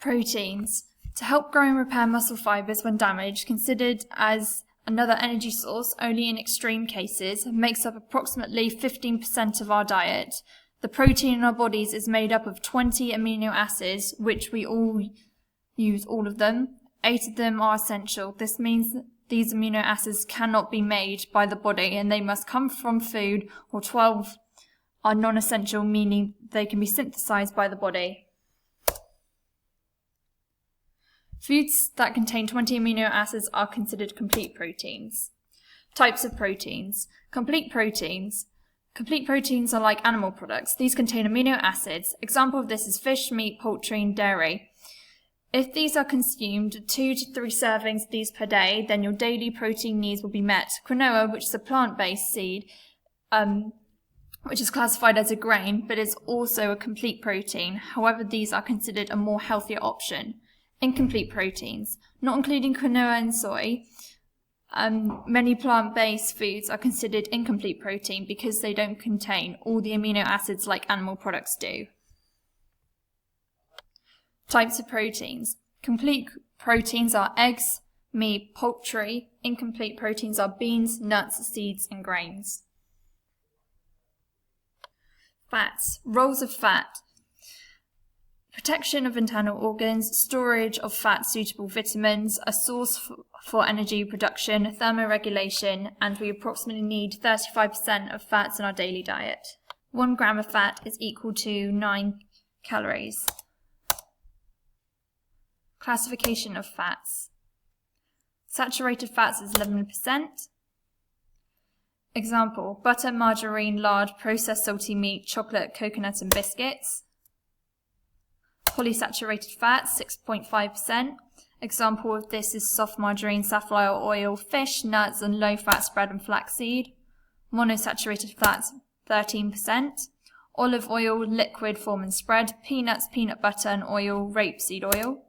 Proteins. To help grow and repair muscle fibers when damaged, considered as another energy source only in extreme cases, makes up approximately 15% of our diet. The protein in our bodies is made up of 20 amino acids, which we all use all of them. 8 of them are essential. This means that these amino acids cannot be made by the body and they must come from food, or 12 are non-essential, meaning they can be synthesized by the body. Foods that contain 20 amino acids are considered complete proteins. Types of proteins. Complete proteins. Complete proteins are like animal products. These contain amino acids. Example of this is fish, meat, poultry, and dairy. If these are consumed 2 to 3 servings of these per day, then your daily protein needs will be met. Quinoa, which is a plant-based seed, which is classified as a grain, but is also a complete protein. However, these are considered a more healthier option. Incomplete proteins, not including quinoa and soy. Many plant-based foods are considered incomplete protein because they don't contain all the amino acids like animal products do. Types of proteins. Complete proteins are eggs, meat, poultry. Incomplete proteins are beans, nuts, seeds, and grains. Fats. Roles of fat. Protection of internal organs, storage of fat-suitable vitamins, a source for energy production, thermoregulation, and we approximately need 35% of fats in our daily diet. 1 gram of fat is equal to 9 calories. Classification of fats. Saturated fats is 11%. Example, butter, margarine, lard, processed salty meat, chocolate, coconut, and biscuits. Polysaturated fats, 6.5%. Example of this is soft margarine, safflower oil, fish, nuts, and low-fat spread and flaxseed. Monosaturated fats, 13%. Olive oil, liquid form and spread, peanuts, peanut butter, and oil, rapeseed oil.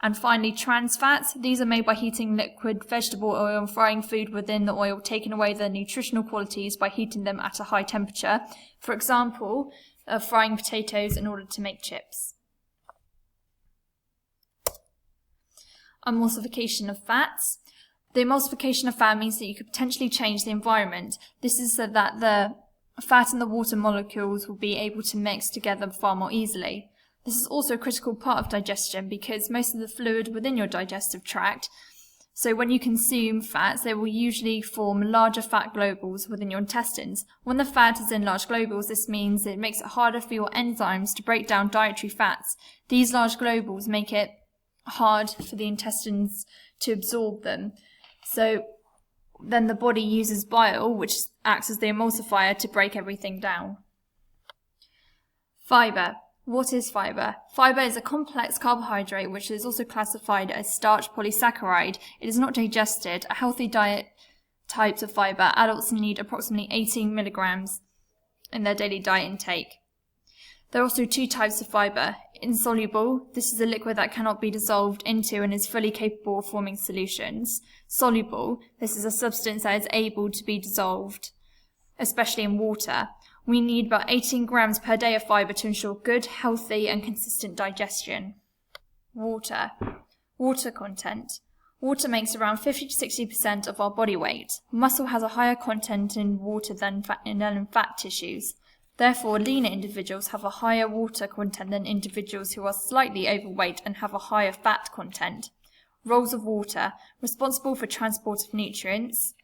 And finally, trans fats. These are made by heating liquid vegetable oil and frying food within the oil, taking away their nutritional qualities by heating them at a high temperature. For example, frying potatoes in order to make chips. Emulsification of fats. The emulsification of fat means that you could potentially change the environment. This is so that the fat and the water molecules will be able to mix together far more easily. This is also a critical part of digestion because most of the fluid within your digestive tract, so when you consume fats, they will usually form larger fat globules within your intestines. When the fat is in large globules, this means it makes it harder for your enzymes to break down dietary fats. These large globules make it hard for the intestines to absorb them. So then the body uses bile, which acts as the emulsifier, to break everything down. Fiber. What is fiber? Fiber is a complex carbohydrate which is also classified as starch polysaccharide. It is not digested. A healthy diet types of fiber, adults need approximately 18 milligrams in their daily diet intake. There are also 2 types of fiber. Insoluble, this is a liquid that cannot be dissolved into and is fully capable of forming solutions. Soluble, this is a substance that is able to be dissolved, especially in water. We need about 18 grams per day of fiber to ensure good, healthy, and consistent digestion. Water. Water content. Water makes around 50 to 60% of our body weight. Muscle has a higher content in water than in fat tissues. Therefore, leaner individuals have a higher water content than individuals who are slightly overweight and have a higher fat content. Roles of water. Responsible for transport of nutrients.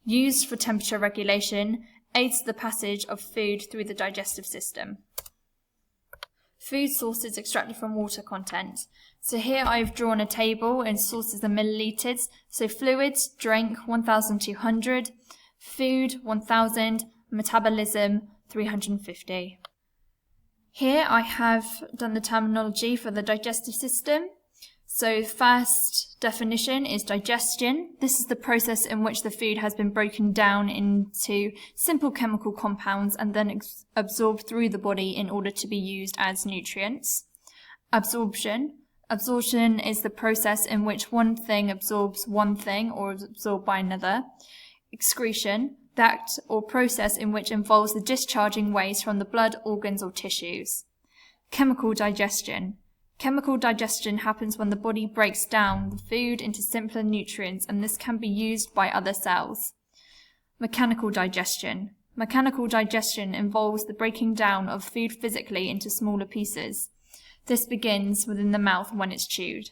Used for temperature regulation. Aids the passage of food through the digestive system. Food sources extracted from water content. So here I've drawn a table in sources and milliliters. So fluids, drink, 1,200. Food, 1,000. Metabolism, 350. Here I have done the terminology for the digestive system. So first definition is digestion. This is the process in which the food has been broken down into simple chemical compounds and then absorbed through the body in order to be used as nutrients. Absorption. Absorption is the process in which one thing absorbs one thing or is absorbed by another. Excretion. That or process in which involves the discharging waste from the blood, organs, or tissues. Chemical digestion. Chemical digestion happens when the body breaks down the food into simpler nutrients, and this can be used by other cells. Mechanical digestion. Mechanical digestion involves the breaking down of food physically into smaller pieces. This begins within the mouth when it's chewed.